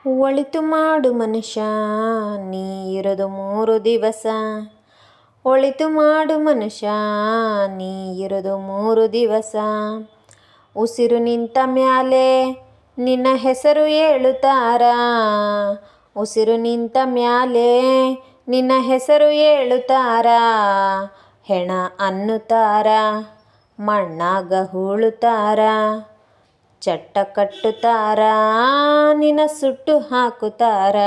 ಒಳಿತು ಮಾಡು ಮನುಷ್ಯ ನೀ ಇರೋದು 3 ದಿವಸ. ಒಳಿತು ಮಾಡು ಮನುಷ್ಯ ನೀ ಇರೋದು 3 ದಿವಸ. ಉಸಿರು ನಿಂತ ಮ್ಯಾಲೆ ನಿನ್ನ ಹೆಸರು ಹೇಳುತ್ತಾರ. ಉಸಿರು ನಿಂತ ಮ್ಯಾಲೆ ನಿನ್ನ ಹೆಸರು ಹೇಳುತ್ತಾರ. ಹೆಣ ಅನ್ನುತ್ತಾರ, ಮಣ್ಣಾಗ ಹೂಳುತ್ತಾರ. ಚಟ್ಟ ಕಟ್ಟುತ್ತಾರ, ನಿನ್ನ ಸುಟ್ಟು ಹಾಕುತ್ತಾರ.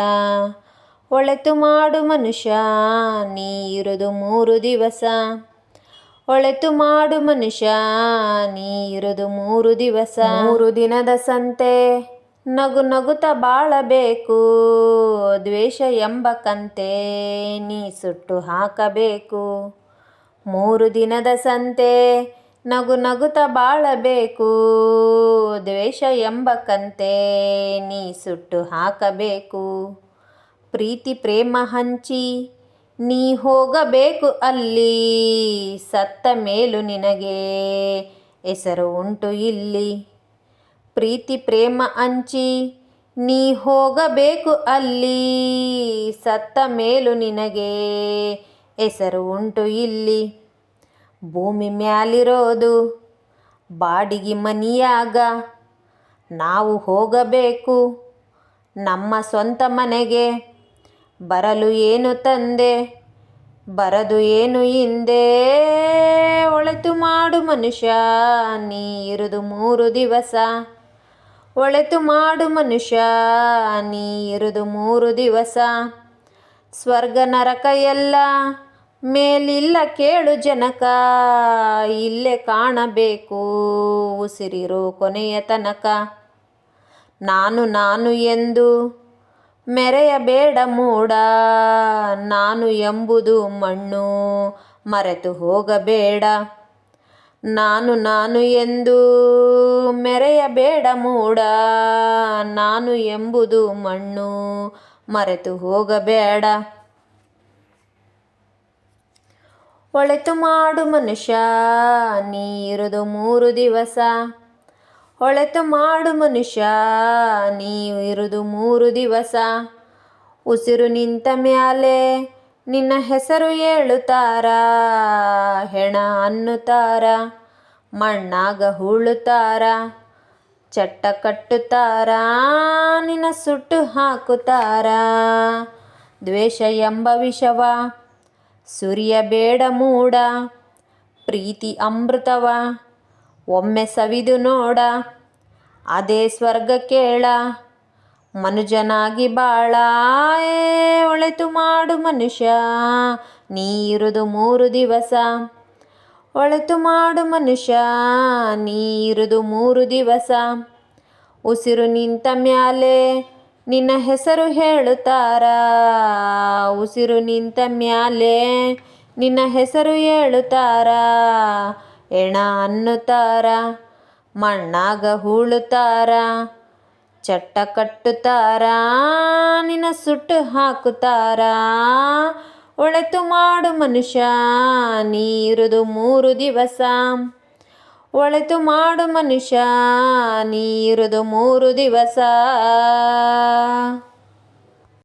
ಒಳಿತು ಮಾಡು ಮನುಷ್ಯ ನೀ ಇರೋದು 3 ದಿವಸ. ಒಳಿತು ಮಾಡು ಮನುಷ್ಯ ನೀ ಇರೋದು 3 ದಿವಸ. 3 ದಿನದ ಸಂತೆ ನಗು ನಗುತ್ತ ಬಾಳಬೇಕು. ದ್ವೇಷ ಎಂಬ ಕಂತೆ ನೀ ಸುಟ್ಟು ಹಾಕಬೇಕು. 3 ದಿನದ ಸಂತೆ ನಗು ನಗುತ್ತ ಬಾಳಬೇಕು. ದ್ವೇಷ ಎಂಬ ಕಂತೆ ನೀ ಸುಟ್ಟು ಹಾಕಬೇಕು. ಪ್ರೀತಿ ಪ್ರೇಮ ಹಂಚಿ ನೀ ಹೋಗಬೇಕು ಅಲ್ಲಿ. ಸತ್ತ ಮೇಲೂ ನಿನಗೆ ಹೆಸರು ಉಂಟು ಇಲ್ಲಿ. ಪ್ರೀತಿ ಪ್ರೇಮ ಹಂಚಿ ನೀ ಹೋಗಬೇಕು ಅಲ್ಲಿ. ಸತ್ತ ಮೇಲೂ ನಿನಗೆ ಹೆಸರು ಉಂಟು ಇಲ್ಲಿ. ಭೂಮಿ ಮ್ಯಾಲಿರೋದು ಬಾಡಿಗೆ ಮನಿಯಾಗ. ನಾವು ಹೋಗಬೇಕು ನಮ್ಮ ಸ್ವಂತ ಮನೆಗೆ. ಬರಲು ಏನು ತಂದೆ ಬರದು ಏನು ಹಿಂದೆ. ಒಳಿತು ಮಾಡು ಮನುಷ್ಯ ನೀ ಇರೋದು 3 ದಿವಸ. ಒಳಿತು ಮಾಡು ಮನುಷ್ಯ ನೀ ಇರೋದು 3 ದಿವಸ. ಸ್ವರ್ಗ ನರಕ ಎಲ್ಲ ಮೇಲಿಲ್ಲ ಕೇಳು ಜನಕ. ಇಲ್ಲೇ ಕಾಣಬೇಕು ಉಸಿರಿರೋ ಕೊನೆಯ ತನಕ. ನಾನು ನಾನು ಎಂದು ಮೆರೆಯಬೇಡ ಮೂಡ. ನಾನು ಎಂಬುದು ಮಣ್ಣು ಮರೆತು ಹೋಗಬೇಡ. ನಾನು ನಾನು ಎಂದು ಮೆರೆಯಬೇಡ ಮೂಡ. ನಾನು ಎಂಬುದು ಮಣ್ಣು ಮರೆತು ಹೋಗಬೇಡ. ಒಳಿತು ಮಾಡು ಮನುಷ್ಯ ನೀ ಇರೋದು 3 ದಿವಸ. ಒಳಿತು ಮಾಡು ಮನುಷ್ಯ ನೀ ಇರೋದು 3 ದಿವಸ. ಉಸಿರು ನಿಂತ ಮ್ಯಾಲೆ ನಿನ್ನ ಹೆಸರು ಹೇಳುತ್ತಾರ. ಹೆಣ ಅನ್ನುತ್ತಾರ, ಮಣ್ಣಾಗ ಹೂಳುತ್ತಾರ. ಚಟ್ಟ ಕಟ್ಟುತ್ತಾರ, ನಿನ್ನ ಸುಟ್ಟು ಹಾಕುತ್ತಾರ. ದ್ವೇಷ ಎಂಬ ವಿಷವ ಸುರಿಯಬೇಡ ಮೂಡ. ಪ್ರೀತಿ ಅಮೃತವ ಒಮ್ಮೆ ಸವಿದು ನೋಡ. ಅದೇ ಸ್ವರ್ಗ ಕೇಳ ಮನುಜನಾಗಿ ಬಾಳ. ಒಳಿತು ಮಾಡು ಮನುಷ್ಯ ನೀ ಇರೋದು 3 ದಿವಸ. ಒಳಿತು ಮಾಡು ಮನುಷ್ಯ ನೀ ಇರೋದು 3 ದಿವಸ. ಉಸಿರು ನಿಂತ ಮ್ಯಾಲೆ ನಿನ್ನ ಹೆಸರು ಹೇಳುತ್ತಾರ. ಉಸಿರು ನಿಂತ ಮ್ಯಾಲೆ ನಿನ್ನ ಹೆಸರು ಹೇಳುತ್ತಾರ. ಹೆಣ ಅನ್ನುತ್ತಾರ, ಮಣ್ಣಾಗ ಹೂಳುತ್ತಾರ. ಚಟ್ಟ ಕಟ್ಟುತ್ತಾರ, ನಿನ್ನ ಸುಟ್ಟು ಹಾಕುತ್ತಾರ. ಒಳಿತು ಮಾಡು ಮನುಷ್ಯ ನೀ ಇರೋದು 3 ದಿವಸ. ಒಳಿತು ಮಾಡು ಮನುಷ್ಯ ನೀ ಇರೋದು 3 ದಿವಸ.